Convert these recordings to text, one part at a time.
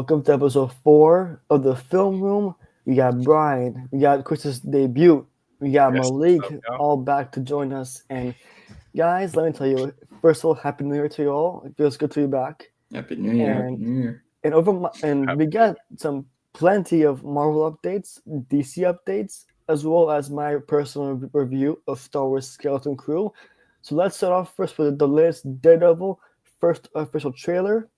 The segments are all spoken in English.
welcome to episode 4 of the Film Room. We got Brian, we got Chris's debut, we got Yes, what's Malik up, y'all? all back to join us. And guys, let me tell you, first of all, Happy New Year to you all. It feels good to be back. Happy New Year. Happy And New Year. and we got some plenty of Marvel updates, DC updates, as well as my personal review of Star Wars Skeleton Crew. So let's start off first with the latest Daredevil first official trailer.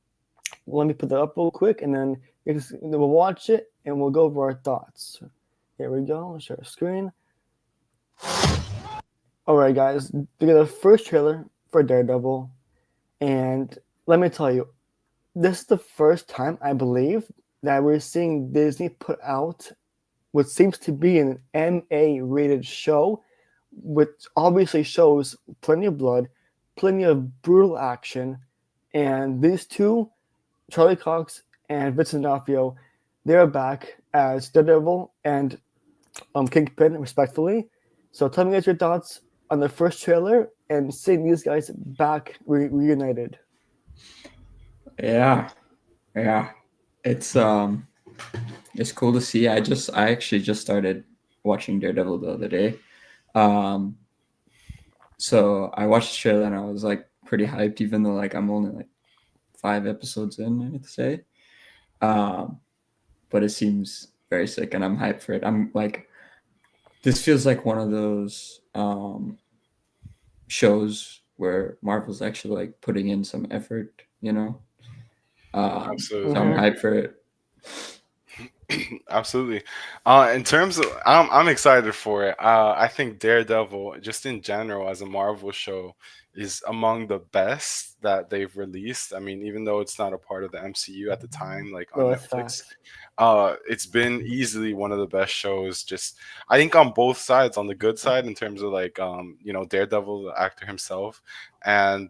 Let me put that up real quick, and then we'll watch it and we'll go over our thoughts. Here we go. Share a screen. All right, guys. We got the first trailer for Daredevil, and let me tell you, this is the first time I believe that we're seeing Disney put out what seems to be an MA-rated show, which obviously shows plenty of blood, plenty of brutal action, and these two, Charlie Cox and Vincent D'Onofrio, they're back as Daredevil and Kingpin, respectively. So tell me guys your thoughts on the first trailer and seeing these guys back reunited. Yeah. It's cool to see. I actually just started watching Daredevil the other day. So I watched the trailer and I was like pretty hyped, even though like I'm only like 5 episodes in, I have to say. But it seems very sick and I'm hyped for it. I'm like, this feels like one of those shows where Marvel's actually like putting in some effort, you know? Absolutely. So I'm hyped for it. Absolutely. In terms of, I'm excited for it. I think Daredevil, just in general, as a Marvel show, is among the best that they've released. I mean, even though it's not a part of the MCU at the time, like on That's Netflix, facts. it's been easily one of the best shows. Just, I think on both sides, on the good side in terms of like, Daredevil, the actor himself, and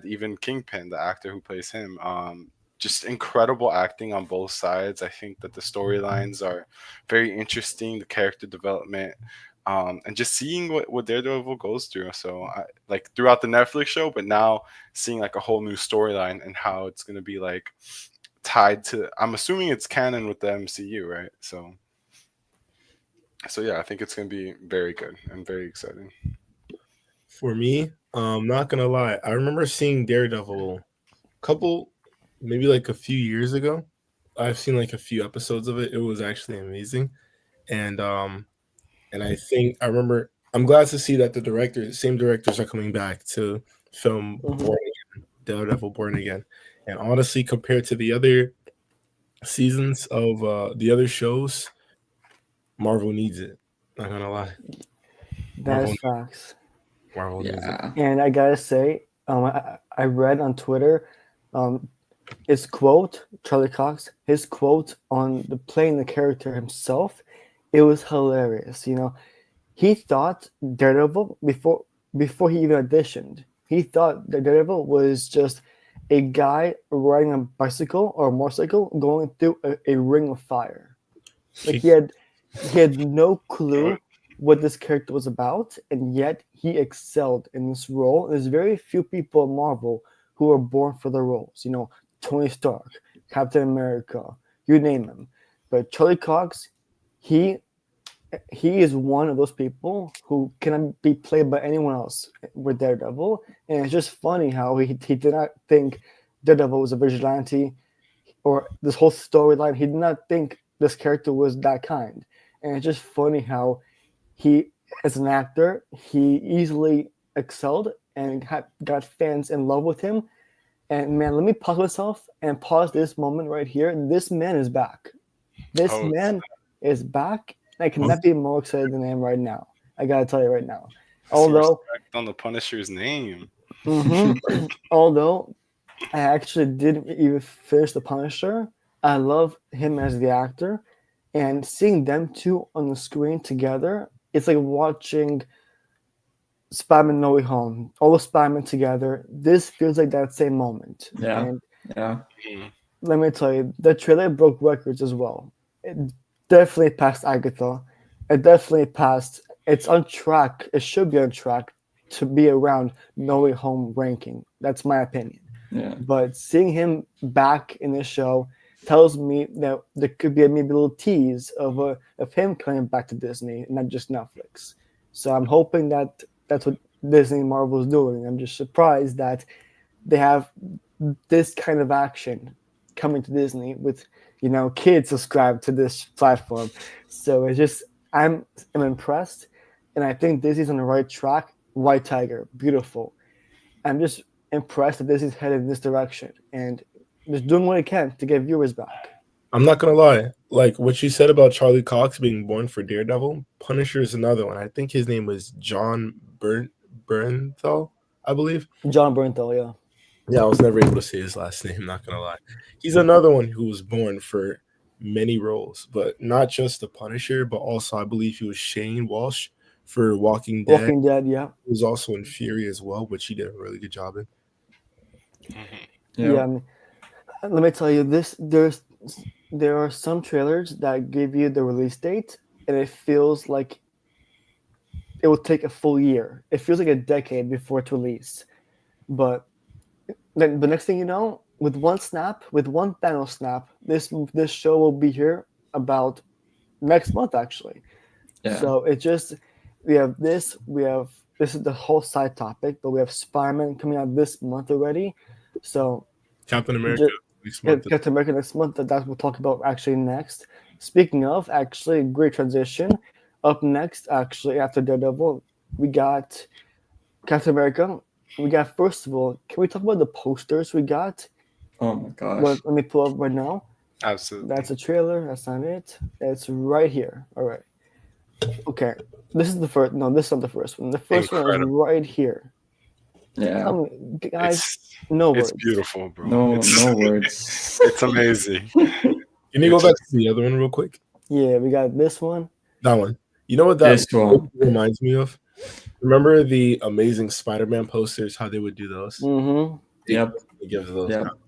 even Kingpin, the actor who plays him. Just incredible acting on both sides. I think that the storylines are very interesting, the character development, and just seeing what Daredevil goes through. So, like throughout the Netflix show, but now seeing like a whole new storyline and how it's gonna be like tied to. I'm assuming it's canon with the MCU, right? So yeah, I think it's gonna be very good and very exciting. For me, not gonna lie, I remember seeing Daredevil maybe like a few years ago. I've seen like a few episodes of it. It was actually amazing. And I think I remember I'm glad to see that the same directors are coming back to film Daredevil Born Again. And honestly, compared to the other seasons of the other shows, Marvel needs it. Not gonna lie. That's facts. Marvel needs it. And I gotta say, I read on Twitter, his quote, Charlie Cox, his quote on playing the character himself, it was hilarious. You know, he thought Daredevil before he even auditioned. He thought that Daredevil was just a guy riding a bicycle or a motorcycle going through a ring of fire. Like he had no clue what this character was about, and yet he excelled in this role. There's very few people in Marvel who are born for the roles. You know, Tony Stark, Captain America, you name him. But Charlie Cox, he is one of those people who cannot be played by anyone else with Daredevil. And it's just funny how he did not think Daredevil was a vigilante or this whole storyline. He did not think this character was that kind. And it's just funny how he, as an actor, he easily excelled and got fans in love with him. And man, let me pause myself and pause this moment right here. This man is back. This man is back. I cannot be more excited than I am right now. I gotta tell you right now. Although on the Punisher's name. Although I actually didn't even finish the Punisher, I love him as the actor, and seeing them two on the screen together, it's like watching Spider-Man No Way Home. All the Spider-Man together. This feels like that same moment. Yeah. Let me tell you, the trailer broke records as well. It definitely passed Agatha. It definitely passed. It's on track. It should be on track to be around No Way Home ranking. That's my opinion. Yeah. But seeing him back in this show, tells me that there could be maybe a little tease of him coming back to Disney, not just Netflix. So I'm hoping that that's what Disney and Marvel is doing. I'm just surprised that they have this kind of action coming to Disney with kids subscribed to this platform. So it's just I'm impressed, and I think Disney's on the right track. White Tiger, beautiful. I'm just impressed that Disney's headed in this direction and just doing what it can to get viewers back. I'm not gonna lie. Like what you said about Charlie Cox being born for Daredevil, Punisher is another one. I think his name was John Bernthal, I believe. John Bernthal, yeah. Yeah, I was never able to say his last name, not gonna lie. He's another one who was born for many roles, but not just the Punisher, but also I believe he was Shane Walsh for Walking Dead. Walking Dead, yeah. He was also in Fury as well, which he did a really good job in. Yeah, I mean, let me tell you this: there are some trailers that give you the release date, and it feels like it will take a full year. It feels like a decade before it's released. But then the next thing you know, with one Thanos snap, this show will be here about next month actually. Yeah. So it just we have this is the whole side topic, but we have Spider-Man coming out this month already. So Captain America next month. Captain America next month. That we'll talk about actually next. Speaking of, actually, great transition. Up next, actually, after Daredevil, we got Captain America. We got, first of all, can we talk about the posters we got? Oh my gosh. Let me pull up right now. Absolutely. That's a trailer. That's not it. It's right here. All right. Okay. This is the first. No, this is not the first one. The first one is right here. Yeah. Tell me, guys, It's, no words. it's beautiful, bro. No, it's, no words. It's amazing. Can you go back to the other one real quick? Yeah, we got this one. That one. You know what that This one. reminds me of? Remember the Amazing Spider-Man posters? How they would do those? Mm-hmm. Yep. They give those. Yep. out.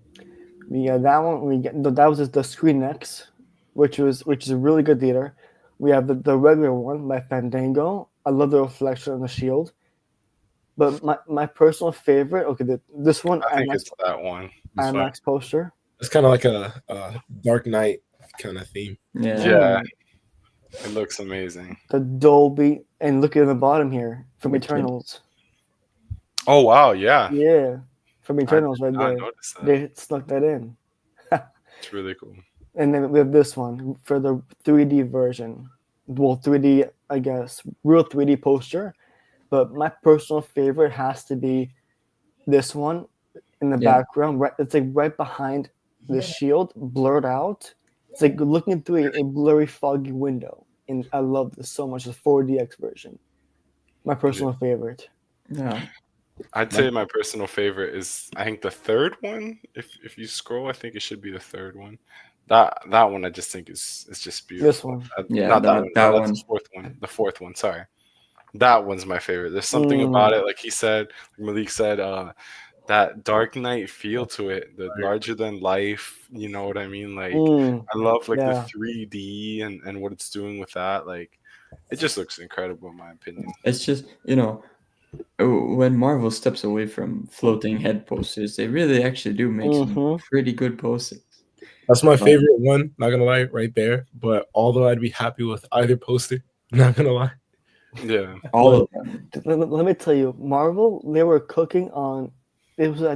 We got that one. We get that was just the Screen X, which is a really good theater. We have the regular one by Fandango. I love the reflection on the shield. But my personal favorite, okay, this one I think IMAX, it's that one. IMAX poster. It's kind of like a Dark Knight kind of theme. Yeah. Yeah. It looks amazing. The Dolby, and look at the bottom here from Wicked. Eternals. Oh wow, yeah. Yeah, from Eternals right I there. noticed that. They snuck that in. It's really cool. And then we have this one for the 3D version. Well, 3D, I guess, real 3D poster. But my personal favorite has to be this one in the background. Right, it's like right behind the shield, blurred out. It's like looking through a blurry, foggy window. And I love this so much. The 4DX version. My personal favorite. Yeah. I'd say my personal favorite is I think the third one. If you scroll, I think it should be the third one. That one I just think is just beautiful. This one. Yeah, Not that one. one. That's the fourth one. The fourth one. Sorry. That one's my favorite. There's something about it, like he said, like Malik said, that Dark Knight feel to it, the larger than life. You know what I mean? Like I love like the 3D and what it's doing with that. Like it just looks incredible in my opinion. It's just, when Marvel steps away from floating head posters, they really actually do make some pretty good posters. That's my favorite one, not gonna lie, right there. But although I'd be happy with either poster, not gonna lie. Yeah. All of them. Let me tell you, Marvel, they were cooking on, it was, I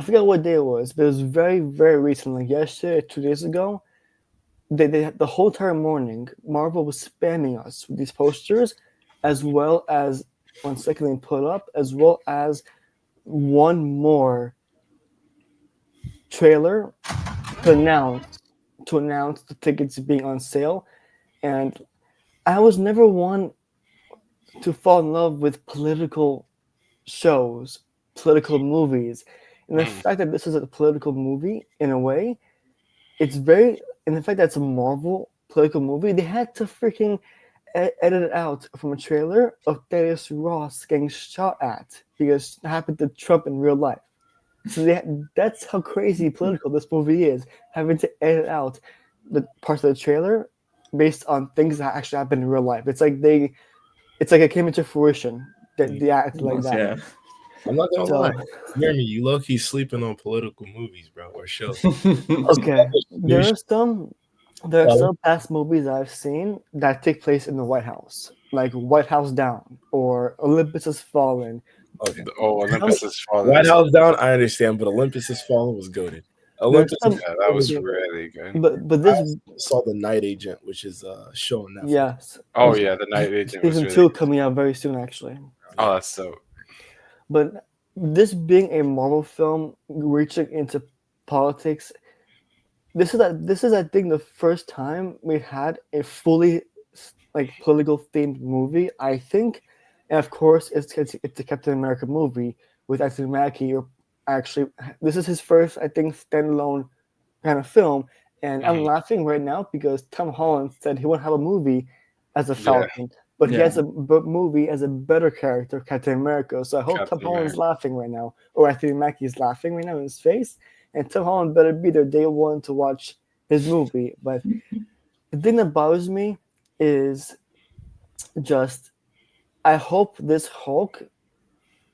forgot what day it was, but it was very, very recent, like yesterday, 2 days ago. They the whole entire morning, Marvel was spamming us with these posters, as well as, one second they put up, as well as one more trailer to announce the tickets being on sale. And I was never one to fall in love with political shows, political movies. And the fact that this is a political movie, in a way, it's very, and the fact that it's a Marvel political movie, they had to freaking edit it out from a trailer of Thaddeus Ross getting shot at because it happened to Trump in real life. So that's how crazy political this movie is, having to edit out the parts of the trailer based on things that actually happen in real life. It's like it came into fruition that they acted like that. Yeah. I'm not gonna So lie, Jeremy, you low key sleeping on political movies, bro, or shows. okay, there are Sorry? some past movies I've seen that take place in the White House, like White House Down or Olympus Has Fallen. Okay. Oh, Olympus Has Fallen. White House Down, I understand, but Olympus Has Fallen was goated. There's Olympus, some, Yeah, that was okay, really good. but I this, saw The Night Agent, which is a show on Netflix. yes, Oh yeah, the Night Agent was season really 2 good. coming out very soon, actually. Oh, that's so. But this being a Marvel film reaching into politics, this is I think the first time we had a fully like political themed movie. I think, and of course it's a Captain America movie with Anthony Mackie. Or actually, this is his first I think standalone kind of film, and I'm Mhm. laughing right now because Tom Holland said he won't have a movie as a Yeah, Falcon, but he Yeah. has a movie as a better character, Captain America. So I hope Tom Captain Holland's America. laughing right now, or Anthony Mackie's laughing right now in his face, and Tom Holland better be there day one to watch his movie. But the thing that bothers me is just I hope this Hulk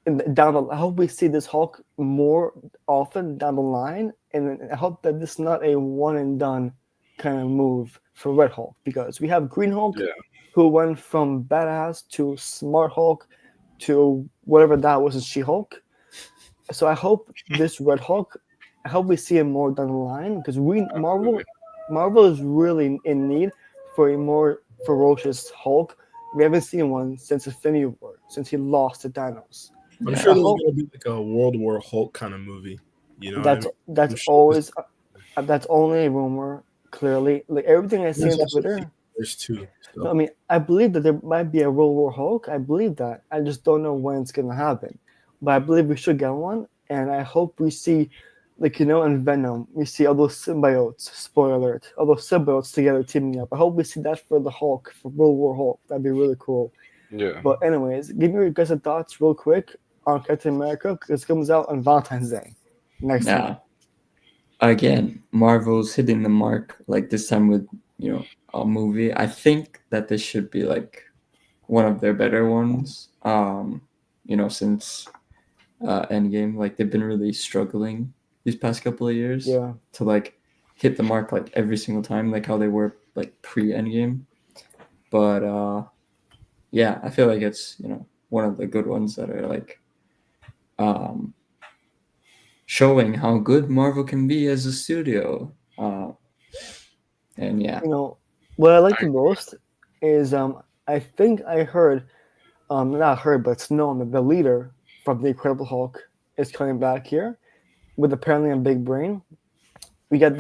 I hope we see this Hulk more often down the line, and I hope that this is not a one and done kind of move for Red Hulk because we have Green Hulk, Yeah. who went from badass to smart Hulk to whatever that was in She Hulk. So I hope this Red Hulk, I hope we see him more down the line because Absolutely. Marvel is really in need for a more ferocious Hulk. We haven't seen one since Infinity War, since he lost to Thanos. I'm Yeah. sure I there's hope gonna be like a World War Hulk kind of movie. You know what I mean? that's I'm sure always that's only a rumor. Clearly, like everything I see there's on also Twitter. there's two. No, So I mean, I believe that there might be a World War Hulk. I believe that. I just don't know when it's gonna happen. But I believe we should get one, and I hope we see, like in Venom, we see all those symbiotes. Spoiler alert! All those symbiotes together teaming up. I hope we see that for the Hulk, for World War Hulk. That'd be really cool. Yeah. But anyways, give me your guys' thoughts real quick on Captain America because it comes out on Valentine's Day next week. Yeah. Again, Marvel's hitting the mark like this time with a movie. I think that this should be like one of their better ones. Since Endgame, like they've been really struggling these past couple of years Yeah. to like hit the mark like every single time, like how they were like pre-Endgame. But yeah, I feel like it's one of the good ones that are like showing how good Marvel can be as a studio. And yeah, What I like I the most is I think I heard not heard but it's known that the leader from the Incredible Hulk is coming back here with apparently a big brain. We got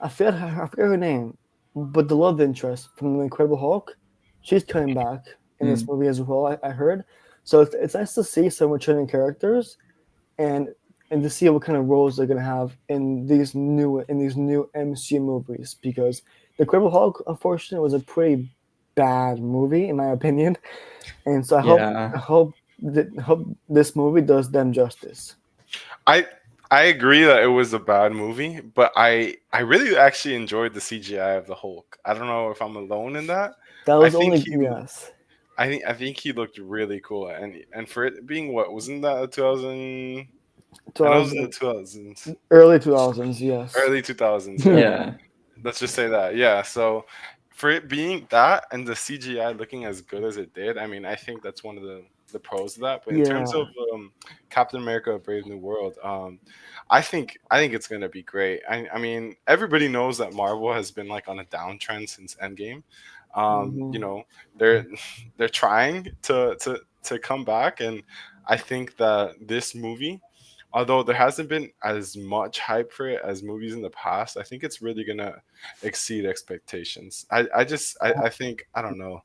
I forget her name, but the love interest from the Incredible Hulk, she's coming back in this movie as well. I heard, so it's nice to see some returning characters, and to see what kind of roles they're gonna have in these new MCU movies because the Incredible Hulk, unfortunately, was a pretty bad movie in my opinion, and so yeah, I hope this movie does them justice. I I agree that it was a bad movie, but I really actually enjoyed the CGI of the Hulk. I don't know if I'm alone in that. That I was think only he yes. I think he looked really cool, and for it being what wasn't that a 2000? I know it was in the 2000, 2000s, early 2000s, yes. early 2000s. Yeah, yeah, let's just say that. Yeah, so for it being that and the CGI looking as good as it did, I mean, I think that's one of the pros of that. But in terms Yeah. of Captain America: Brave New World, I think it's gonna be great. I mean, everybody knows that Marvel has been like on a downtrend since Endgame. Mhm. They're they're trying to come back, and I think that this movie, although there hasn't been as much hype for it as movies in the past, I think it's really gonna exceed expectations. I think I don't know,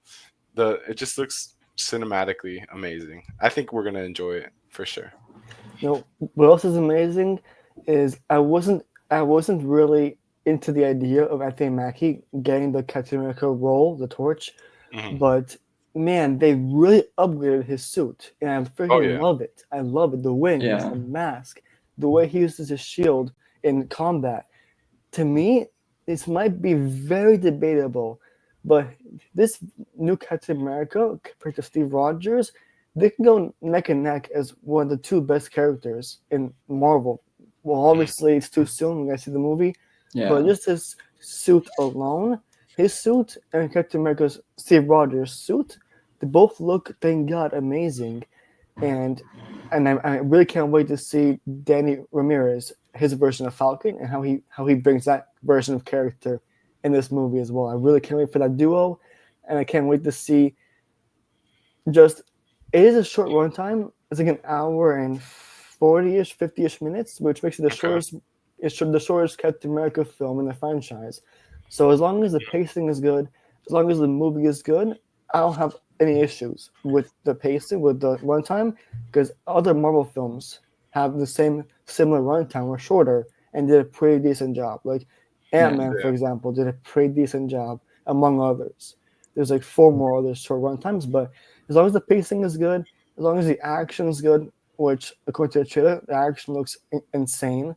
it just looks cinematically amazing. I think we're gonna enjoy it for sure. What else is amazing is I wasn't really into the idea of Anthony Mackie getting the Captain America role, the torch, Hmm. but man, they really upgraded his suit, and I Oh freaking yeah, love it. I love it. The wings, yeah, the mask, the way he uses his shield in combat. To me, this might be very debatable, but this new Captain America compared to Steve Rogers, they can go neck and neck as one of the two best characters in Marvel. Well, obviously it's too soon. We gotta see the movie, but Yeah. just his suit alone, his suit and Captain America's Steve Rogers' suit, they both look, thank God, amazing, and I really can't wait to see Danny Ramirez, his version of Falcon, and how he brings that version of character in this movie as well. I really can't wait for that duo, and I can't wait to see just. It is a short runtime. It's like an hour and 40-ish, 50-ish minutes, which makes it the Okay. shortest. It's the shortest Captain America film in the franchise. So as long as the pacing is good, as long as the movie is good, I don't have any issues with the pacing, with the runtime, because other Marvel films have the same similar runtime or shorter and did a pretty decent job. Like Ant-Man, for example, did a pretty decent job, among others. There's like 4 more other short runtimes, but as long as the pacing is good, as long as the action is good, which according to the trailer, the action looks insane.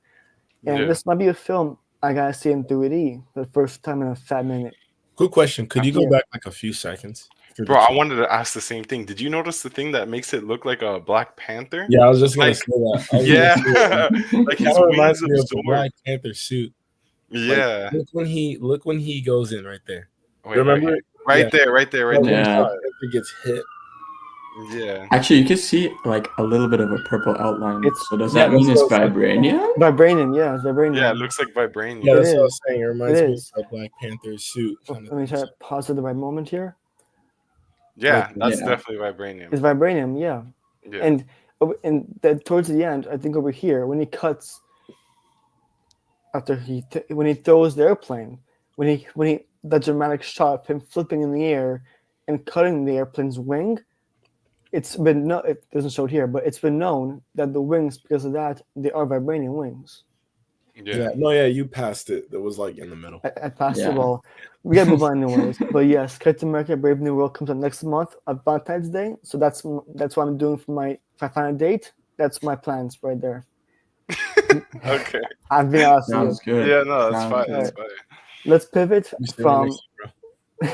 And Yeah. this might be a film I gotta see in 3D for the first time in a fat minute. Quick question: could you go Yeah. back like a few seconds? For the Bro, I chat? wanted to ask the same thing. Did you notice the thing that makes it look like a Black Panther? Yeah, I was just gonna Like, say that. I was yeah, gonna say that. like It his kinda wings reminds me of the absorb. Black Panther suit. Like, Yeah. look when he goes in right there. Wait, Remember? right here. Yeah. Right there. Like, when Yeah. Black Panther gets hit. Yeah. Actually, you can see like a little bit of a purple outline. It's- So does yeah, that mean that's it's what I was vibranium? Vibranium, yeah, it's vibranium. Yeah, it looks like vibranium. Yeah, It that's what I is. was saying. It reminds It me is. of Black Panther's suit. Oh, Kind of let me thing. try to pause at the right moment here. Yeah, Like, that's yeah. definitely vibranium. It's vibranium, yeah. Yeah. And that towards the end, I think over here, when he cuts after when he throws the airplane, when he that dramatic shot of him flipping in the air and cutting the airplane's wing, it's been it doesn't show it here, but it's been known that the wings, because of that, they are vibranium wings. Yeah. No, yeah, you passed it. That was like in the middle. I passed Yeah. it all. We gotta move on anyways. But yes, Captain America: Brave New World comes out next month on Valentine's Day. So that's what I'm doing for my. If I find a date, that's my plans right there. Okay. I've been honest with you. Sounds good. Yeah, no, that's Sounds fine. That's good. fine. Let's pivot You stand from next to you,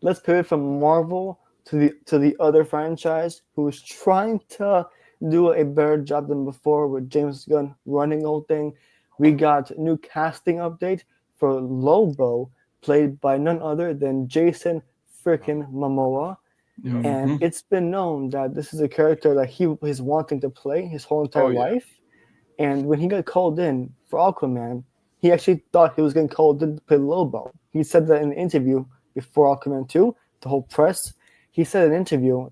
let's pivot from Marvel to the other franchise who's trying to do a better job than before with James Gunn running the whole thing. We got a new casting update for Lobo, played by none other than Jason freaking Momoa. Mhm. And it's been known that this is a character that he is wanting to play his whole entire Oh, yeah. life. And when he got called in for Aquaman, he actually thought he was getting called in to play Lobo. He said that in an interview before Aquaman 2, the whole press. He said in an interview,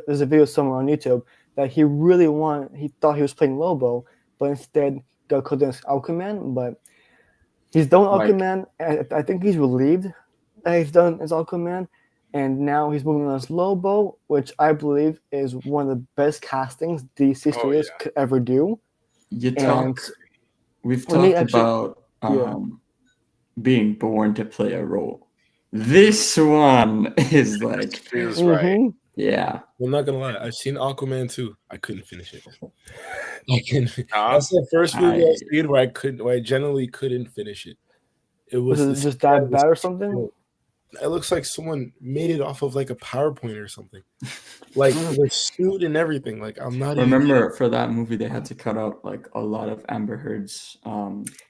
there's a video somewhere on YouTube, that he thought he was playing Lobo, but instead got called in as Aquaman. But he's done Like- Aquaman, and I think he's relieved that he's done as Aquaman. And now he's moving on as Lobo, which I believe is one of the best castings DC Studios yeah. could ever do. You And talk. We've Let me talked actually- about yeah. being born to play a role. This one is like, Feels right. Mhm. yeah. I'm not gonna lie. I've seen Aquaman 2. I couldn't finish it. Huh? That's the first movie I I- seen where I generally couldn't finish it. It Was was it this just guy that was bad or something? It looks like someone made it off of like a PowerPoint or something. Like the suit and everything. Like I'm not even Remember for that movie they had to cut out like a lot of Amber Heard's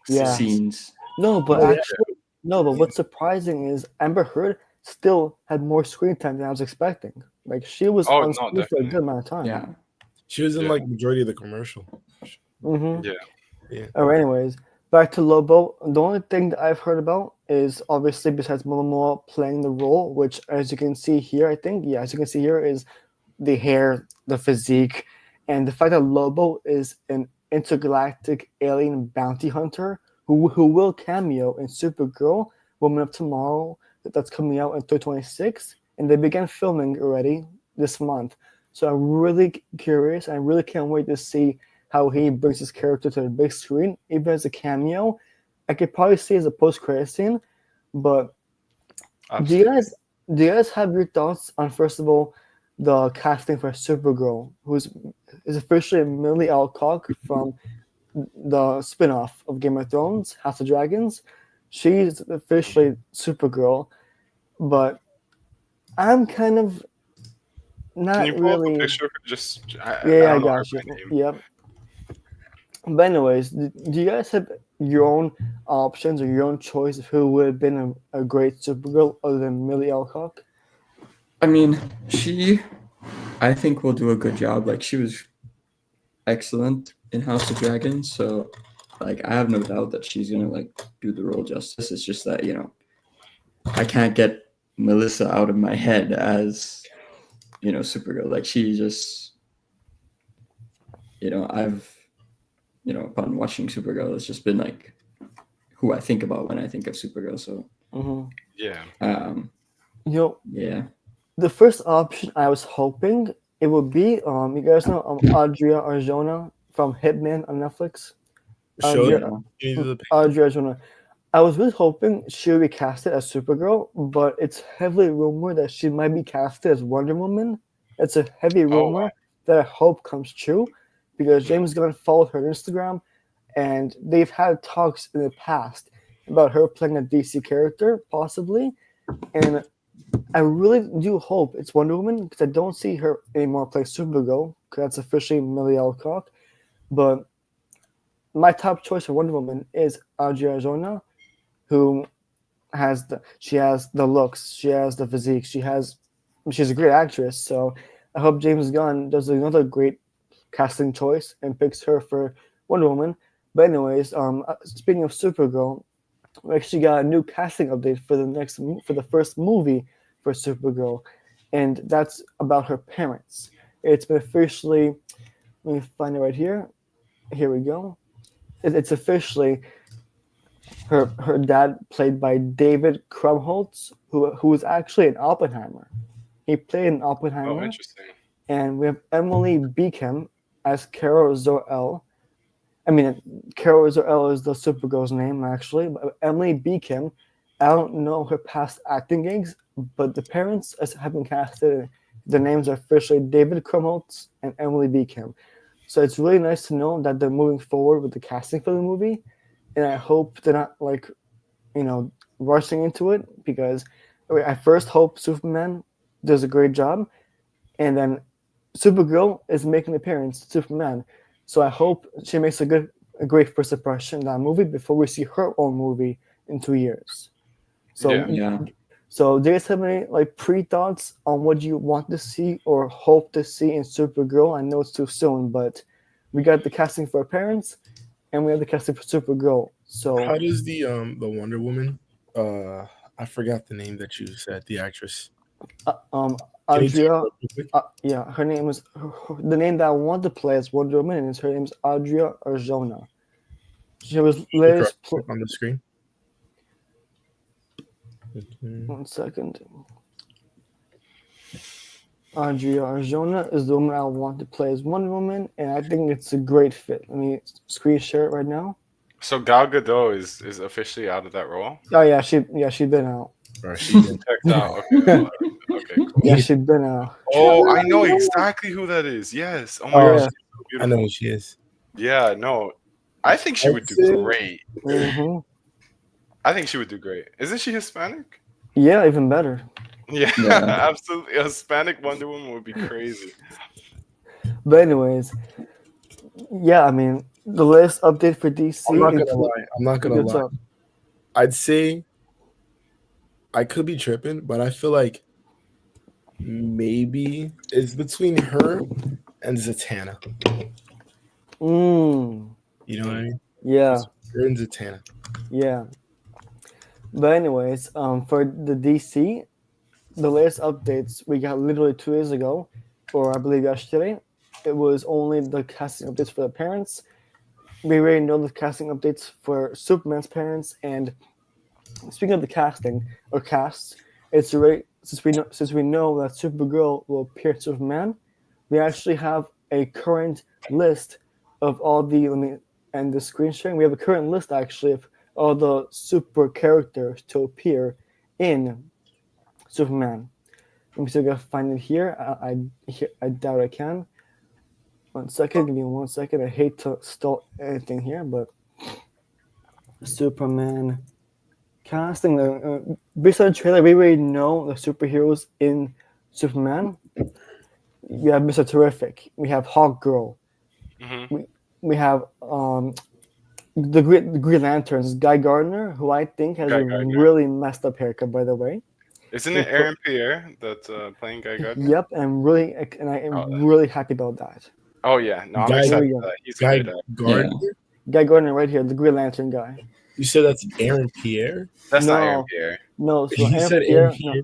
Yeah. scenes. No, but Oh, yeah. actually, no. But what's surprising is Amber Heard still had more screen time than I was expecting. Like she was Oh, on no, screen for a definitely. good amount of time. Yeah. she was in Yeah. like majority of the commercial. Mm-hmm. Yeah. All right. Anyways, back to Lobo. The only thing that I've heard about is obviously besides Momoa playing the role, which as you can see here, I think, yeah, as you can see here is the hair, the physique, and the fact that Lobo is an intergalactic alien bounty hunter who will cameo in Supergirl, Woman of Tomorrow, that's coming out in 2026, and they began filming already this month. So I'm really curious. I really can't wait to see how he brings his character to the big screen, even as a cameo. I could probably see as a post-credit scene, but do you guys have your thoughts on, first of all, the casting for Supergirl, is officially Millie Alcock from the spin-off of Game of Thrones, House of Dragons? She's officially Supergirl, but I'm kind of not Can you pull up really. a picture? Just I Yeah, I don't know her got you. by name. Yep. But anyways, do you guys have your own options or your own choice of who would have been a great Supergirl other than Millie Alcock? I mean, I think will do a good job. Like, she was excellent in House of Dragons, so like I have no doubt that she's gonna like do the role justice. It's just that I can't get Melissa out of my head as Supergirl. Like, she just I've upon watching Supergirl, it's just been like who I think about when I think of Supergirl. So Mm-hmm. Yeah. You know, yeah. the first option I was hoping it would be you guys know Adria Arjona from Hitman on Netflix. Show Adria, Yeah. Adria Arjona. I was really hoping she would be casted as Supergirl, but it's heavily rumored that she might be casted as Wonder Woman. It's a heavy Oh, rumor wow. that I hope comes true because James Gunn followed her Instagram and they've had talks in the past about her playing a DC character, possibly. And I really do hope it's Wonder Woman because I don't see her anymore play Supergirl because that's officially Millie Alcock. But my top choice for Wonder Woman is Adria Arjona, who has the looks, she has the physique, she's a great actress. So I hope James Gunn does another great casting choice and picks her for Wonder Woman. But anyways, speaking of Supergirl, we actually got a new casting update for the first movie for Supergirl, and that's about her parents. It's been officially, let me find it right here. Here we go. It's officially her dad, played by David Krumholtz, who was actually an Oppenheimer. He played in Oh, Oppenheimer, interesting. and we have Emily Beacom as Carol Zor-El. I mean, Carol Zor-El is the Supergirl's name, actually. But Emily Beacom, I don't know her past acting gigs, but the parents have been casted. Their names are officially David Krumholtz and Emily Beacom. So it's really nice to know that they're moving forward with the casting for the movie. And I hope they're not, like, rushing into it because I first hope Superman does a great job. And then Supergirl is making an appearance, Superman. So I hope she makes a great first impression in that movie before we see her own movie in 2 years. So, Yeah. so do you guys have any like pre-thoughts on what you want to see or hope to see in Supergirl? I know it's too soon, but we got the casting for her parents, and we have the casting for Supergirl. So How does the Wonder Woman? I forgot the name that you said. The actress. Can you tell me Adria, real quick? yeah, her name is the name that I want to play as Wonder Woman, and her name is Adria Arjona. She was Look latest. right on the screen. 1 second. Adria Arjona is the woman I want to play as Wonder Woman, and I think it's a great fit. Let me screen share it right now. So Gal Gadot is officially out of that role. Oh yeah, she's been out. Or she did. Checked out. Okay. Okay. Cool. Yeah, she's been out. Oh, I know exactly who that is. Yes. Oh my Oh, gosh, yeah. she's so I beautiful. know who she is. Yeah. No, I think she would do That's it. great. hmm I think she would do great. Isn't she Hispanic? Yeah, even better. Yeah, Yeah. absolutely. A Hispanic Wonder Woman would be crazy. But anyways, yeah, I mean the latest update for DC. I'm not gonna lie. Up. I'd say I could be tripping, but I feel like maybe it's between her and Zatanna. You know what I mean? Yeah, Her and Zatanna. yeah. But anyways, for the DC, the latest updates we got literally 2 days ago, or I believe yesterday. It was only the casting updates for the parents. We already know the casting updates for Superman's parents. And speaking of the casting or casts, it's already since we know that Supergirl will appear in Superman. We actually have a current list of all the. Let me end the screen sharing. We have a current list actually of all the super characters to appear in Superman. Let me see if I can find it here. I doubt I can. 1 second, give me 1 second. I hate to stall anything here, but Superman casting. Based on the trailer, we already know the superheroes in Superman. We have Mr. Terrific. We have Hawk Girl. Hmm. We have the Green Lanterns, Guy Gardner, who I think has Guy a Gardner. really messed up haircut, by the way. Isn't They it put- Aaron Pierre that's playing Guy Gardner? Yep, and I am Oh, really happy about that. oh yeah, no, I'm Guy- excited Here we for go. that. He's a Guy great actor. Gardner. Guy Gardner right here, the Green Lantern guy. You said that's Aaron Pierre. That's not No. Aaron Pierre. No, so You Aaron said Pierre. Aaron No, Pierre.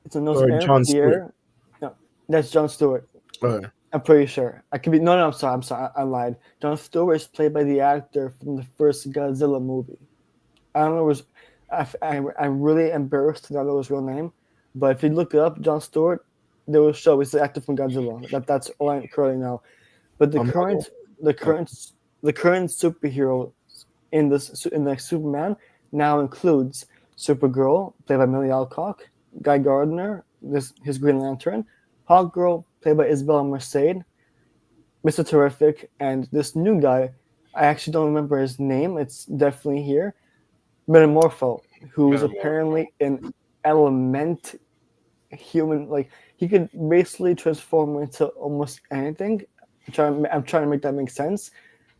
it's a no. Or Aaron John Pierre. Stewart. No, that's John Stewart. Okay. I'm pretty sure. I could be. No, I'm sorry. I lied. John Stewart is played by the actor from the first Godzilla movie. I don't know. I'm really embarrassed to not know his real name, but if you look it up, John Stewart, they will show he's the actor from Godzilla. That's all I currently know. But the I'm not current superhero in the Superman now includes Supergirl, played by Millie Alcock, Guy Gardner, his Green Lantern, Hawkgirl, played by Isabella Merced, Mr. Terrific, and this new guy, I actually don't remember his name. It's definitely here, Metamorpho, who's Metamorpho. apparently an element human. Like he could basically transform into almost anything. I'm trying to make that make sense.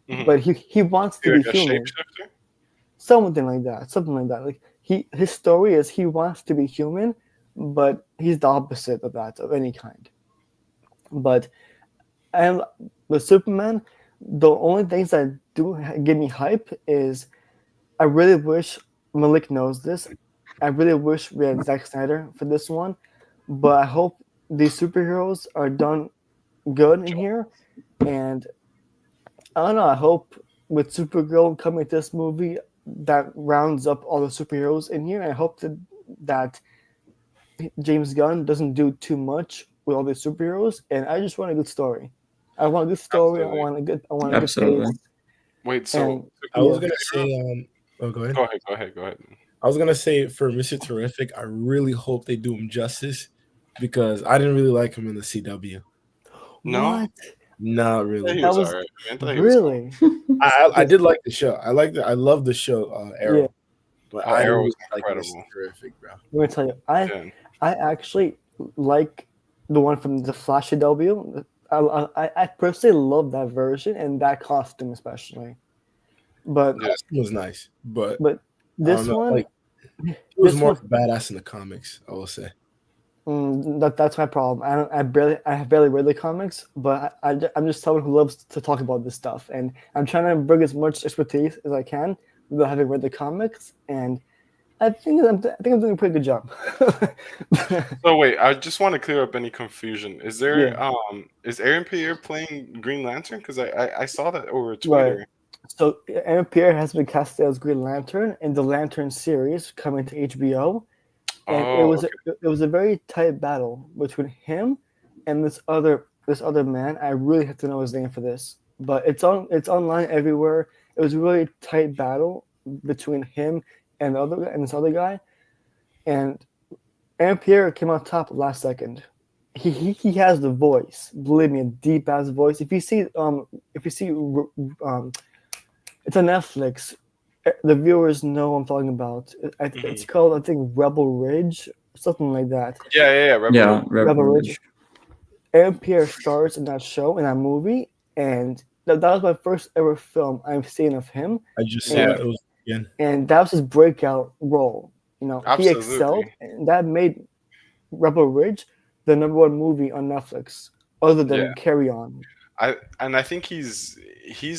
Mhm. But he wants to Like be a human. shapeshifter? Something like that. Like his story is he wants to be human, but he's the opposite of that of any kind. But and with Superman, the only things that do give me hype is I really wish Malik knows this. I really wish we had Zack Snyder for this one, but I hope these superheroes are done good in here. And I don't know. I hope with Supergirl coming to this movie, that rounds up all the superheroes in here. I hope that James Gunn doesn't do too much with all the superheroes, and I just want a good story. I want a good story. Absolutely. I want a good Absolutely. pace. Wait, so And I was yeah. gonna say. Oh, go ahead. go ahead. I was gonna say for Mr. Terrific, I really hope they do him justice because I didn't really like him in the CW. No? What? Not Yeah, really. he That was was- alright. I thought he was cool. Really? I did like the show. I love the show Arrow. Yeah. But Oh, I Arrow didn't was like Mr. incredible. Terrific, bro. Let me tell you, Yeah. I actually like the one from the Flash CW. I personally love that version and that costume especially. But Yeah. It was nice, but this know, one, like, it was this more one- badass in the comics. I will say. that's my problem. I barely read the comics, but I'm just someone who loves to talk about this stuff, and I'm trying to bring as much expertise as I can without having read the comics. And I think I'm doing a pretty good job. So wait, I just want to clear up any confusion. Is there Yeah. is Aaron Pierre playing Green Lantern? Because I saw that over Twitter. So Aaron Pierre has been casted as Green Lantern in the Lantern series coming to HBO, and Oh, it was a very tight battle between him and this other man. I really have to know his name for this, but it's online everywhere. It was a really tight battle between him and this other guy, and Aaron Pierre came on top last second. He has the voice. Believe me, a deep ass voice. If you see it's on Netflix. The viewers know what I'm talking about. It's called, I think, Rebel Ridge, something like that. yeah. Rebel Yeah, Ridge. Rebel Ridge. Ridge. Aaron Pierre stars in that show, in that movie, and that was my first ever film I've seen of him, I just saw Yeah. it was again. and that was his breakout role. You know, he Absolutely. excelled, and that made Rebel Ridge the #1 movie on Netflix, other than Yeah. Carry On. I think he's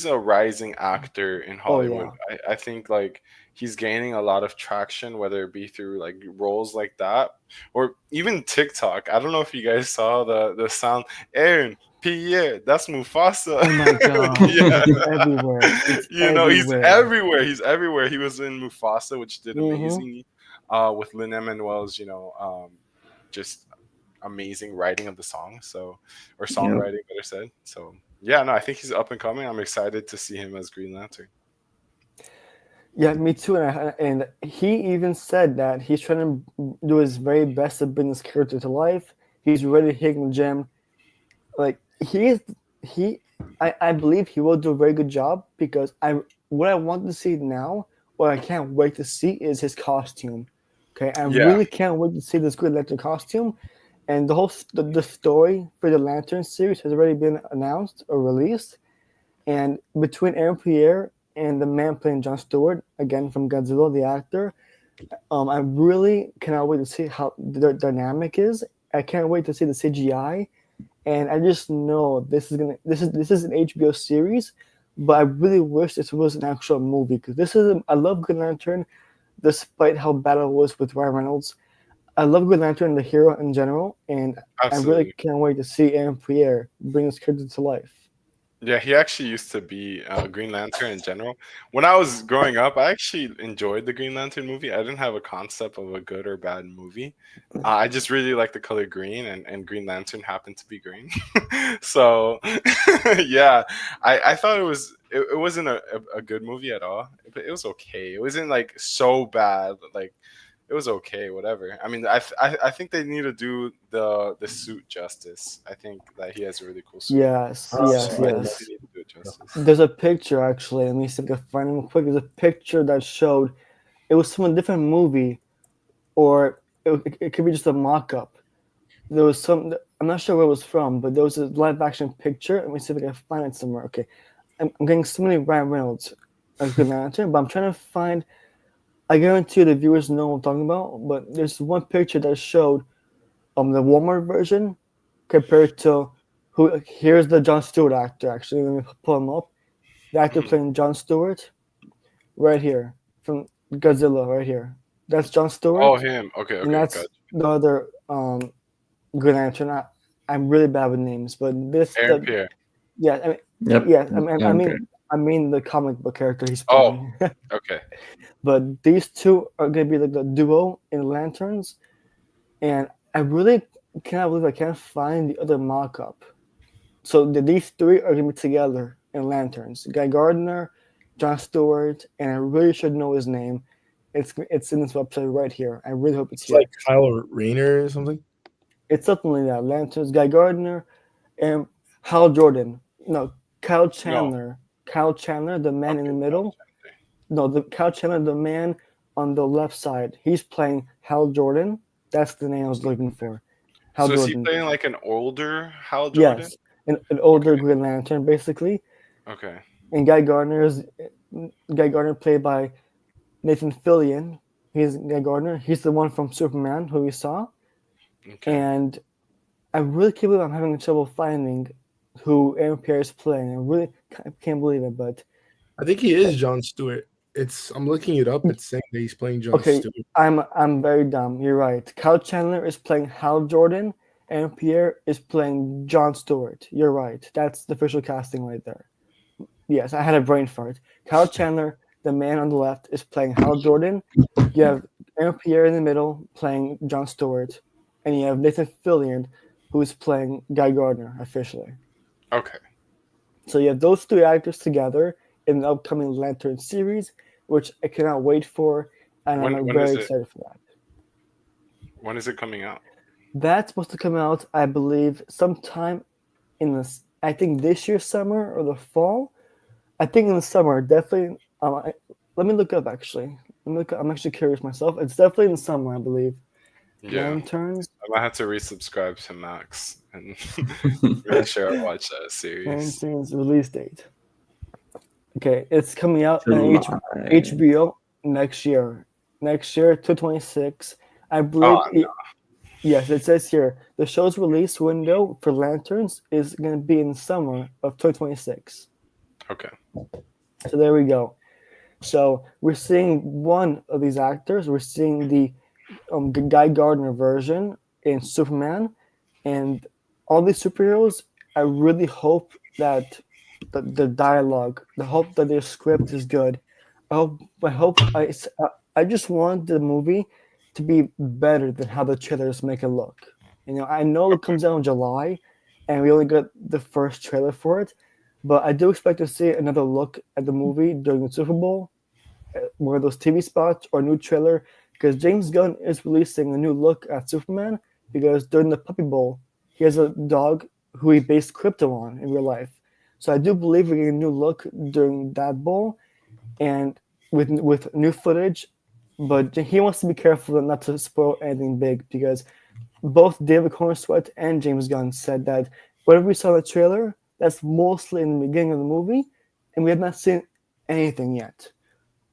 a rising actor in Hollywood. I think like he's gaining a lot of traction, whether it be through like roles like that or even TikTok. I don't know if you guys saw the sound Aaron Pierre, that's Mufasa. Oh my god, Yeah. it's everywhere. It's He's everywhere. He's everywhere. He was in Mufasa, which did Mhm. amazing. With Lin Manuel's, just amazing writing of the song. So, or songwriting, better said. So, yeah, no, I think he's up and coming. I'm excited to see him as Green Lantern. Yeah, me too. And he even said that he's trying to do his very best to bring this character to life. He's really hitting the gym. Like I believe he will do a very good job because what I want to see now, what I can't wait to see is his costume. Okay, I Yeah. really can't wait to see this Green Lantern costume. and the story for the Lantern series has already been announced or released. And between Aaron Pierre and the man playing Jon Stewart, again from Godzilla, the actor, I really cannot wait to see how the dynamic is. I can't wait to see the CGI, and I just know this is an HBO series, but I really wish this was an actual movie because I love Green Lantern, despite how bad it was with Ryan Reynolds. I love Green Lantern, the hero in general, and I really Absolutely. can't wait to see Aaron Pierre bring this character to life. Yeah, he actually used to be Green Lantern in general. When I was growing up, I actually enjoyed the Green Lantern movie. I didn't have a concept of a good or bad movie. I just really liked the color green, and Green Lantern happened to be green. So, yeah, I thought it wasn't a good movie at all, but it was okay. It wasn't like so bad. Like it was okay, whatever. I mean, I think they need to do the suit justice. I think that he has a really cool suit. Yes, yes, So Absolutely. yes. they need to do it justice. There's a picture actually. Let me see if I can find it real quick. There's a picture that showed it was from a different movie, or it could be just a mock-up. There was some. I'm not sure where it was from, but there was a live-action picture. Let me see if I can find it somewhere. Okay, I'm getting so many Ryan Reynolds as Green Lantern, but I'm trying to find. I guarantee you the viewers know what I'm talking about. But there's one picture that showed the Walmart version compared to who. Here's the Jon Stewart actor. Actually, let me pull him up. The actor Mhm. playing Jon Stewart, right here from Godzilla, right here. That's Jon Oh, Stewart, him. Okay, and okay, that's gotcha. the other Green Lantern. I'm really bad with names, but this Aaron the Pierre. yeah, I mean, Yep. yeah, Okay. I mean the comic book character he's Oh, playing. okay. But these two are gonna be like the duo in Lanterns, and I really cannot believe I can't find the other mock-up. So these three are gonna be together in Lanterns. Guy Gardner, Jon Stewart, and I really should know his name. It's in this website right here. I really hope it's It's like here. Kyle Rayner or something. It's something like that. Lanterns, Guy Gardner, and Hal Jordan. No, Kyle No. Chandler. Kyle Chandler, the man in Okay. the middle. No, the Kyle Chandler, the man on the left side. He's playing Hal Jordan. That's the name I was looking for. Hal So is he Jordan. playing like an older Hal Jordan? Yes, an older Okay. Green Lantern, basically. Okay. And Guy Gardner played by Nathan Fillion. He's Guy Gardner. He's the one from Superman who we saw. Okay. And I really can't believe I'm having trouble finding who Aaron Pierre is playing. I really can't believe it. But I think he is Jon Stewart. I'm looking it up. It's saying that he's playing Jon okay, Stewart. I'm very dumb. You're right. Kyle Chandler is playing Hal Jordan. Aaron Pierre is playing Jon Stewart. You're right. That's the official casting right there. Yes, I had a brain fart. Kyle Chandler, the man on the left, is playing Hal Jordan. You have Aaron Pierre in the middle playing Jon Stewart, and you have Nathan Fillion, who is playing Guy Gardner officially. Okay. So you have those three actors together in the upcoming Lantern series, which I cannot wait for, and When I'm when is very it? excited for that. When is it coming out? That's supposed to come out, I believe, sometime in this. I think this year summer or the fall. I think in the summer, definitely. Let me look up actually. Let me look up, I'm actually curious myself. It's definitely in the summer, I believe. Yeah. Lanterns, I might have to resubscribe to Max and make sure I watch that series. Lanterns release date. Okay, it's coming out on July. HBO next year. Next year, 226. I believe. Oh no. Yes, it says here the show's release window for Lanterns is going to be in summer of 2026. Okay. So there we go. So we're seeing one of these actors. We're seeing the Guy Gardner version in Superman, and all these superheroes. I really hope that the dialogue, I hope that their script is good. I just want the movie to be better than how the trailers make it look. You know, I know it Okay. comes out in July, and we only got the first trailer for it, but I do expect to see another look at the movie during the Super Bowl, one of those TV spots or a new trailer, because James Gunn is releasing a new look at Superman because during the Puppy Bowl, he has a dog who he based crypto on in real life. So I do believe we're getting a new look during that bowl and with new footage, but he wants to be careful not to spoil anything big because both David Cornsweet and James Gunn said that whatever we saw in the trailer, that's mostly in the beginning of the movie, and we have not seen anything yet.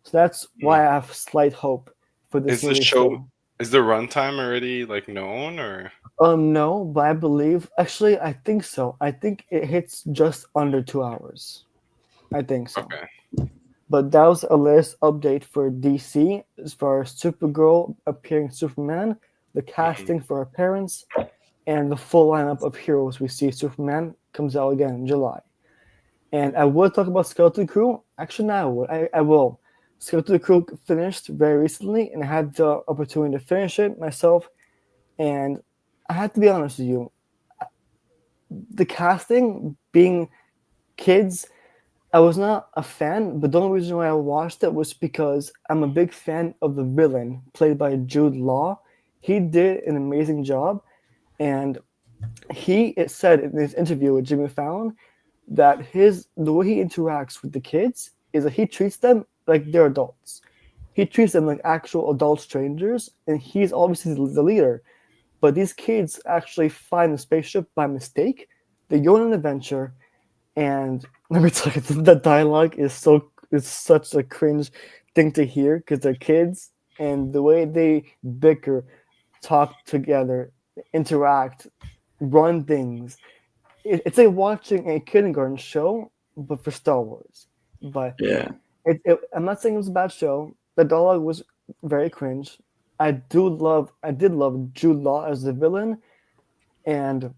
So that's why I have slight hope for this Is the movie show still. is the runtime already like known or? No, but I believe actually I think so. I think it hits just under 2 hours. I think so. Okay. But that was a latest update for DC as far as Supergirl appearing Superman, the casting for her parents, and the full lineup of heroes we see. Superman comes out again in July. And I will talk about Skeleton Crew. Actually, now I will. Skeleton Crew finished very recently, and I had the opportunity to finish it myself. And I have to be honest with you, the casting being kids, I was not a fan, but the only reason why I watched it was because I'm a big fan of the villain played by Jude Law. He did an amazing job, and it said in his interview with Jimmy Fallon that the way he interacts with the kids is that he treats them like they're adults. He treats them like actual adult strangers, and he's obviously the leader. But these kids actually find the spaceship by mistake. They go on an adventure, and let me tell you, the dialogue is such a cringe thing to hear because they're kids, and the way they bicker, talk together, interact, run things. It's like watching a kindergarten show, but for Star Wars. But Yeah. I'm not saying it was a bad show. The dialogue was very cringe. I did love Jude Law as the villain, and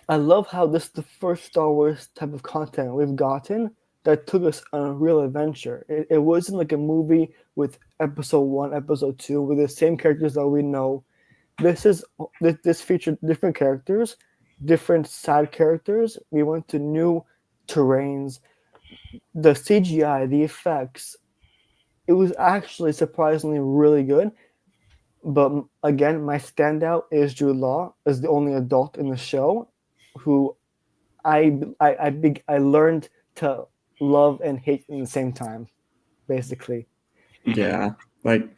I love how this is the first Star Wars type of content we've gotten that took us on a real adventure. It wasn't like a movie with episode one, episode two, with the same characters that we know. This featured different characters, different side characters. We went to new terrains. The CGI, the effects, it was actually surprisingly really good. But again, my standout is Jude Law as the only adult in the show, who I learned to love and hate in the same time, basically. Yeah. Like,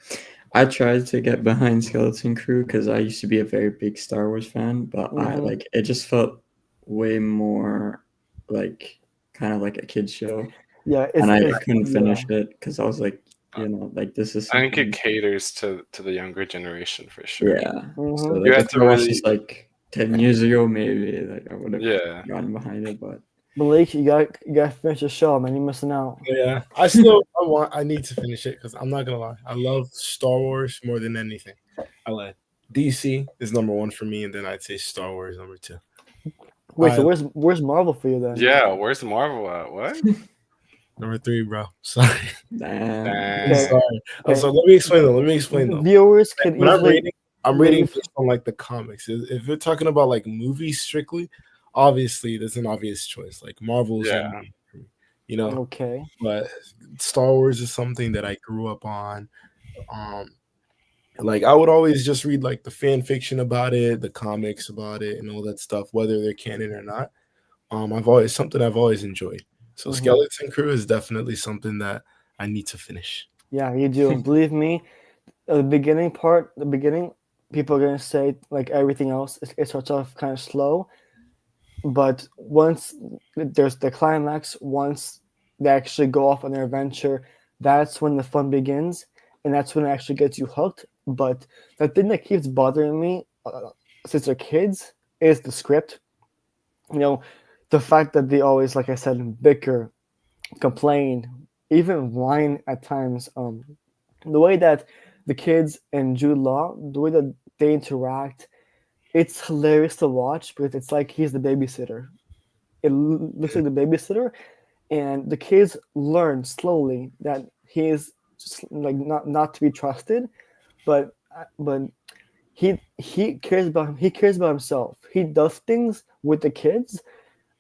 I tried to get behind Skeleton Crew because I used to be a very big Star Wars fan, but Mhm. it just felt way more like kind of like a kid's show, Yeah, and I it's couldn't yeah. finish it because I was like, like this is I think it something. caters to the younger generation for sure. Yeah. So Mhm. You like have if to I watched really, this like 10 years ago, maybe like I would have yeah. gotten behind it, but Blake, you gotta finish the show, man. You're missing out. Yeah, I need to finish it because I'm not gonna lie. I love Star Wars more than anything. I like DC is number one for me, and then I'd say Star Wars number two. Wait, so I where's Marvel for you then? Yeah, where's Marvel at? What? number three, bro. Sorry, damn. I'm Okay. sorry. Okay. So let me explain though. Let me explain though. Viewers could When I'm easily rating, I'm Yeah, rating you- based on like the comics. If you're talking about like movies strictly, obviously there's an obvious choice. Like Marvel's Yeah. number one for me, you know. okay. But Star Wars is something that I grew up on. Um, like I would always just read like the fan fiction about it, the comics about it, and all that stuff, whether they're canon or not. I've always enjoyed. So Mhm. Skeleton Crew is definitely something that I need to finish. Yeah, you do. Believe me, the beginning, people are gonna say like everything else, it starts off kind of slow, but once there's the climax, once they actually go off on their adventure, that's when the fun begins, and that's when it actually gets you hooked. But the thing that keeps bothering me since they're kids is the script. You know, the fact that they always, like I said, bicker, complain, even whine at times. The way that the kids and Jude Law, the way that they interact, it's hilarious to watch because it's like he's the babysitter. Looks like the babysitter, and the kids learn slowly that he is just like not to be trusted, but he cares about himself. He does things with the kids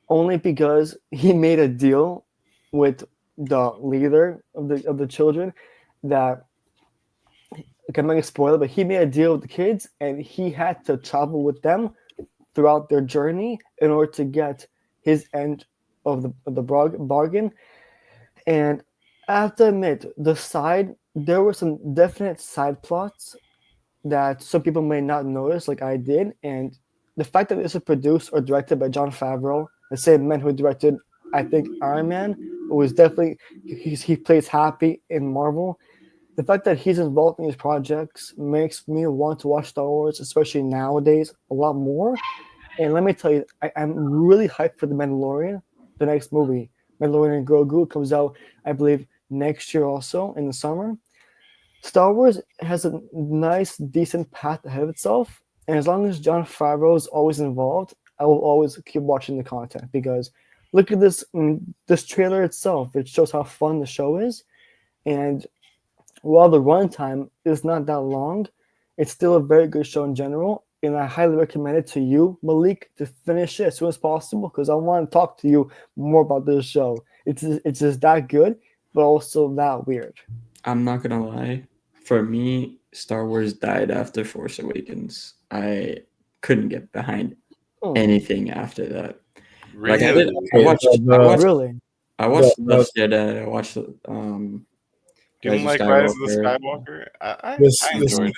only because he made a deal with the leader of the children that I'm not gonna spoil it, but he made a deal with the kids and he had to travel with them throughout their journey in order to get his end of the bargain. And I have to admit, there were some definite side plots that some people may not notice, like I did, and the fact that this is produced or directed by Jon Favreau, the same man who directed, I think, Iron Man, was definitely he plays Happy in Marvel. The fact that he's involved in these projects makes me want to watch Star Wars, especially nowadays, a lot more. And let me tell you, I'm really hyped for The Mandalorian, the next movie. Mandalorian and Grogu comes out, I believe, next year also in the summer. Star Wars has a nice, decent path ahead of itself. And as long as Jon Favreau is always involved, I will always keep watching the content because look at this trailer itself. It shows how fun the show is. And while the runtime is not that long, it's still a very good show in general. And I highly recommend it to you, Malik, to finish it as soon as possible because I want to talk to you more about this show. It's just that good, but also that weird. I'm not gonna lie. For me, Star Wars died after Force Awakens. I couldn't get behind Oh, anything after that. Like Really? really? I watched The- Last Jedi. I watched You Rise didn't of like Rise of the Skywalker. Skywalker? I the enjoyed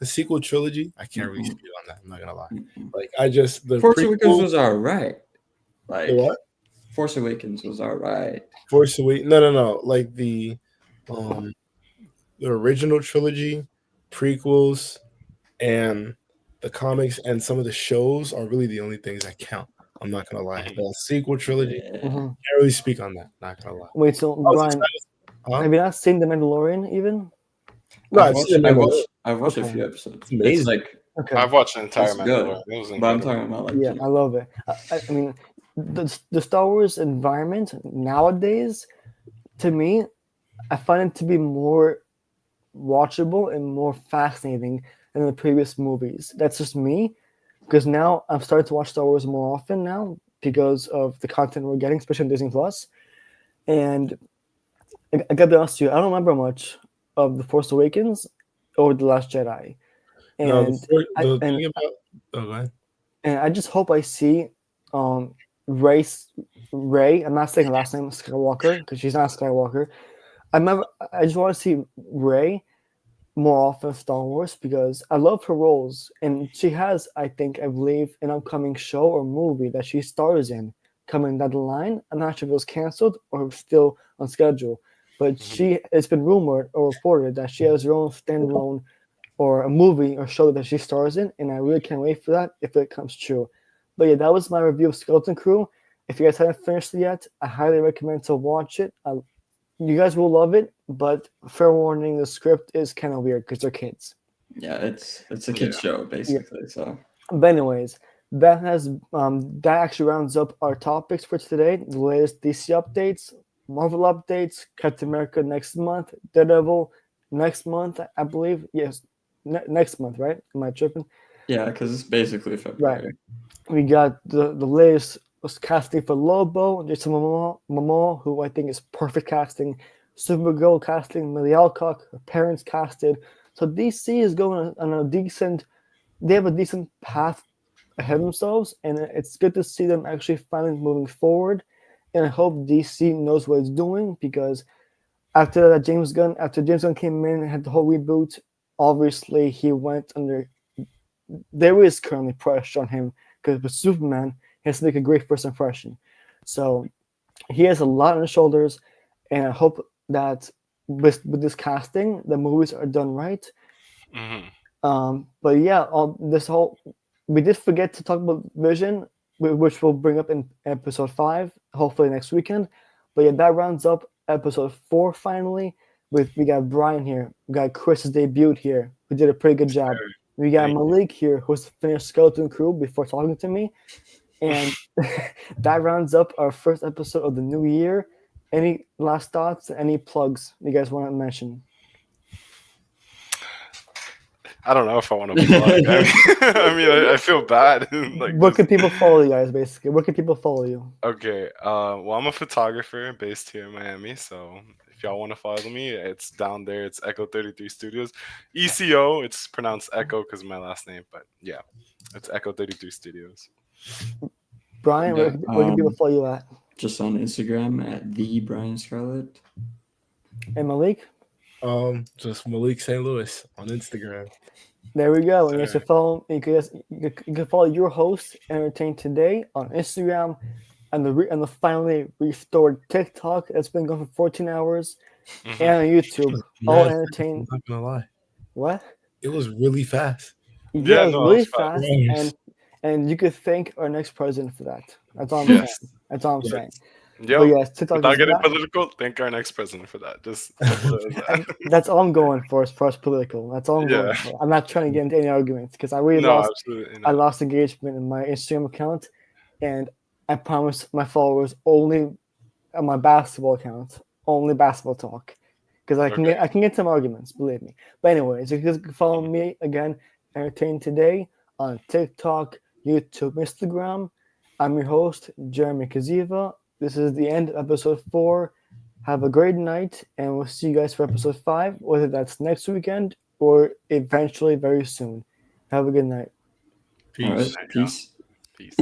it. sequel trilogy, I can't really Mhm. speak on that. I'm not gonna lie. Mhm. Like I just the Force Awakens prequel, was alright. Like the what? Force Awakens was alright. Force Awakens. No. Like the original trilogy, prequels, and the comics and some of the shows are really the only things that count. I'm not gonna lie. Mhm. The sequel trilogy, Yeah. can't really speak on that. Not gonna lie. Wait, so I was Brian, excited. Huh? have you not seen The Mandalorian even? No, I've I've watched, seen the I've Mandalorian. watched, I've watched a Okay. few episodes. It's It's amazing. like Okay. I've watched the entire it's good, Mandalorian. It was but I'm incredible. talking about like Yeah, I love it. I mean, the Star Wars environment nowadays, to me, I find it to be more watchable and more fascinating than the previous movies. That's just me, because now I'm starting to watch Star Wars more often now because of the content we're getting, especially on Disney Plus. And I gotta be honest with you, I don't remember much of The Force Awakens or The Last Jedi. No, And the and thing about go ahead. and I just hope I see um Ray. I'm not saying her last name Skywalker because she's not Skywalker. I just want to see Ray more often in Star Wars because I love her roles and she has, I believe, an upcoming show or movie that she stars in coming down the line. I'm not sure if it was canceled or still on schedule, but it's been rumored or reported that she has her own standalone or a movie or show that she stars in, and I really can't wait for that if it comes true. But yeah, that was my review of Skeleton Crew. If you guys haven't finished it yet, I highly recommend to watch it. You guys will love it, but fair warning, the script is kind of weird because they're kids. yeah, it's a kid's show basically. So But anyways, that actually rounds up our topics for today. The latest DC updates, Marvel updates, Captain America next month, Daredevil next month, I believe. Yes, next month, right? Am I tripping? yeah, because it's basically February. We got the latest was casting for Lobo, Jason Momoa, who I think is perfect casting. Supergirl casting, Millie Alcock, her parents casted. So DC is going on a decent. They have a decent path ahead of themselves, and it's good to see them actually finally moving forward. And I hope DC knows what it's doing because after James Gunn came in and had the whole reboot, obviously he went under. There is currently pressure on him because with Superman, he has to make a great first impression. So he has a lot on his shoulders, and I hope that with this casting, the movies are done right. But yeah, we did forget to talk about Vision, which we'll bring up in episode 5, hopefully next weekend. But yeah, that rounds up episode 4 finally. We got Brian here, we got Chris's debut here, who did a pretty good job. We got Malik here, who's finished Skeleton Crew before talking to me. And that rounds up our first episode of the new year. Any last thoughts, any plugs you guys want to mention? I don't know if I want to plug. I feel bad. Like, Where can people follow you guys, basically? Where can people follow you? Okay. Well, I'm a photographer based here in Miami, so if y'all want to follow me, it's down there. It's Echo 33 Studios. ECO. It's pronounced Echo because of my last name, but yeah, it's Echo 33 Studios. Brian, Yeah, where can people follow you at? Just on Instagram at the Brian Scarlett. And Malik? Just Malik St. Louis on Instagram. There we go. And you Sir. can follow. You can follow your host Entertain Today on Instagram, and the finally restored TikTok that's been going for 14 hours, Mhm. and on YouTube. All Mad fast, Entertain. I'm not gonna lie. What? It was really fast. Yeah, it was No, that really was fast. fast, and you could thank our next president for that. That's all I'm Yes. saying. That's all I'm Yes. saying. But Yep. yes, TikTok Without is getting not. political, thank our next president for that. Just simple as that. That's all I'm going for as far as political. That's all I'm Yeah. going for. I'm not trying to get into any arguments because I really No, lost. absolutely I not. lost engagement in my Instagram account, and I promised my followers only on my basketball account, only basketball talk, because I can Okay. get some arguments, believe me. But anyways, you can follow me again, Entertain Today on TikTok, YouTube, Instagram. I'm your host, Jeremy Kaziva. This is the end of episode 4. Have a great night, and we'll see you guys for episode 5, whether that's next weekend or eventually very soon. Have a good night. Peace. All right. There you go. Peace. Peace.